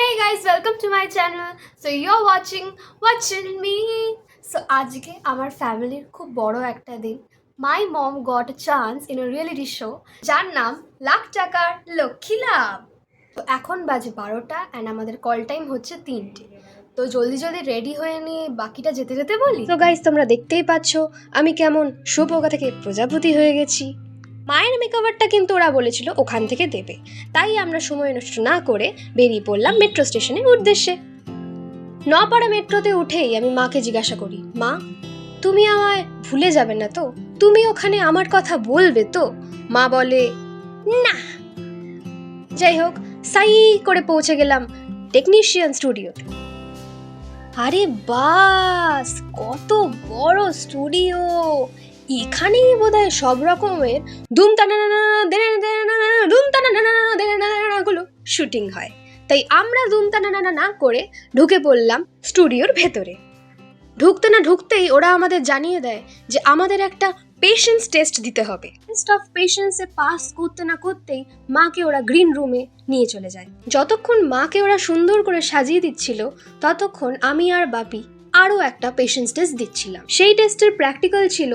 Hey guys, welcome to my channel. So you're watching me. So আজকে আমার ফ্যামিলির খুব বড় একটা দিন। My mom got a chance in a reality show যার নাম লাখ টাকার লক্ষ্মী লাভ। তো এখন বাজে 12টা অ্যান্ড আমাদের কল টাইম হচ্ছে 3টে। তো জলদি জলদি রেডি হয়ে নিয়ে বাকিটা যেতে যেতে বলি। তো গাইস তোমরা দেখতেই পাচ্ছ আমি কেমন শুভোগা থেকে প্রজাপতি হয়ে গেছি। মায়ের মেকওভারটা কিন্তু ওরা বলেছিল ওখান থেকে দেবে, তাই আমরা সময় নষ্ট না করে বেরিয়ে পড়লাম মেট্রো স্টেশনের উদ্দেশ্যে। নপাড়া মেট্রোতে উঠেই আমি মাকে জিজ্ঞাসা করি, মা তুমি আমায় ভুলে যাবে না তো? তুমি ওখানে আমার কথা বলবে তো? মা বলে না। যাই হোক, সাই করে পৌঁছে গেলাম টেকনিশিয়ান স্টুডিওতে। আরে বাস, কত বড় স্টুডিও! এখানেই বোধহয় সব রকমের গুলো শুটিং হয়। তাই আমরা দুমতানা না করে ঢুকে পড়লাম স্টুডিওর ভেতরে। ঢুকতে না ঢুকতেই ওরা আমাদের জানিয়ে দেয় যে আমাদের একটা পেশেন্স টেস্ট দিতে হবে। টেস্ট অফ পেশেন্সে পাস করতে না করতেই মাকে ওরা গ্রিন রুমে নিয়ে চলে যায়। যতক্ষণ মাকে ওরা সুন্দর করে সাজিয়ে দিচ্ছিল ততক্ষণ আমি আর বাপি আরও একটা পেশেন্স টেস্ট দিচ্ছিলাম। সেই টেস্টের প্র্যাকটিক্যাল ছিল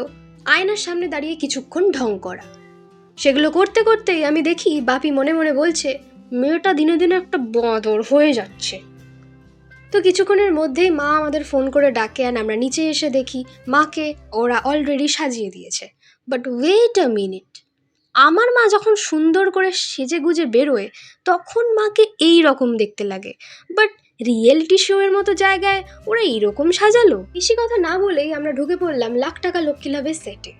আয়নার সামনে দাঁড়িয়ে কিছুক্ষণ ঢং করা। সেগুলো করতে করতেই আমি দেখি বাপি মনে মনে বলছে, মেয়েটা দিনে দিনে একটা বাঁদর হয়ে যাচ্ছে। তো কিছুক্ষণের মধ্যেই মা আমাদের ফোন করে ডাকে আর আমরা নিচে এসে দেখি মাকে ওরা অলরেডি সাজিয়ে দিয়েছে। বাট ওয়েট আ মিনিট, আমার মা যখন সুন্দর করে সেজে গুজে বেরোয় তখন মাকে এই রকম দেখতে লাগে, বাট রিয়েলিটি শো এর মতো জায়গায় ওরা এইরকম সাজালো। বেশি কথা না বলেই আমরা ঢুকে পড়লাম লাখ টাকা লক্ষ্মী লাভের সেটে।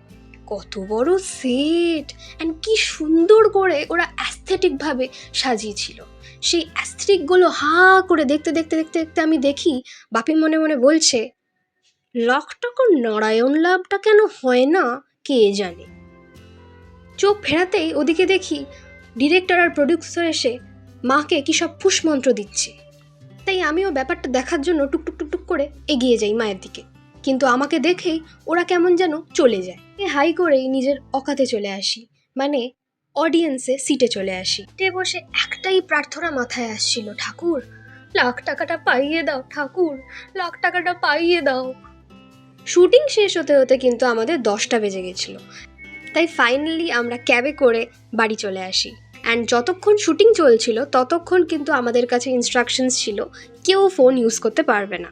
কত বড় সেট অ্যান্ড কি সুন্দর করে ওরা অ্যাস্থেটিকভাবে সাজিয়েছিল। সেই অ্যাস্থেটিকগুলো করে দেখতে দেখতে দেখতে দেখতে আমি দেখি বাপি মনে মনে বলছে, লাখ টাকার নারায়ণ লাভটা কেন হয় না কে জানে। চোখ ফেরাতেই ওদিকে দেখি ডিরেক্টর আর প্রডিউসার এসে মাকে কি সব ফুসমন্ত্র দিচ্ছে। তাই আমিও ব্যাপারটা দেখার জন্য টুকটুক টুকটুক করে এগিয়ে যাই মায়ের দিকে, কিন্তু আমাকে দেখেই ওরা কেমন যেন চলে যায়। হাই করেই নিজের অকাতে চলে আসি, মানে অডিয়েন্সে সিটে চলে আসি। সিটে বসে একটাই প্রার্থনা মাথায় আসছিল, ঠাকুর লাখ টাকাটা পাইয়ে দাও, ঠাকুর লাখ টাকাটা পাইয়ে দাও। শুটিং শেষ হতে হতে কিন্তু আমাদের 10টা বেজে গেছিলো। তাই ফাইনালি আমরা ক্যাবে করে বাড়ি চলে আসি। অ্যান্ড যতক্ষণ শুটিং চলছিল ততক্ষণ কিন্তু আমাদের কাছে ইনস্ট্রাকশনস ছিল কেউ ফোন ইউজ করতে পারবে না।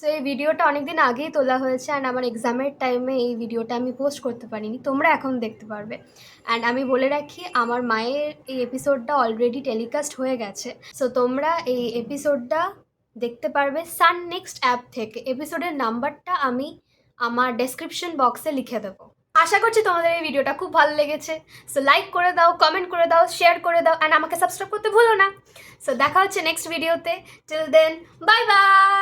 সো এই ভিডিওটা অনেকদিন আগেই তোলা হয়েছে অ্যান্ড আমার এক্সামের টাইমে এই ভিডিওটা আমি পোস্ট করতে পারিনি, তোমরা এখন দেখতে পারবে। অ্যান্ড আমি বলে রাখি, আমার মায়ের এই এপিসোডটা অলরেডি টেলিকাস্ট হয়ে গেছে। সো তোমরা এই এপিসোডটা দেখতে পারবে সান নেক্সট অ্যাপ থেকে। এপিসোডের নাম্বারটা আমি আমার ডেসক্রিপশন বক্সে লিখে দেবো। আশা করছি তোমাদের এই ভিডিওটা খুব ভালো লেগেছে। সো লাইক করে দাও, কমেন্ট করে দাও, শেয়ার করে দাও অ্যান্ড আমাকে সাবস্ক্রাইব করতে ভুলো না। সো দেখা হচ্ছে নেক্সট ভিডিওতে। Till then, bye by.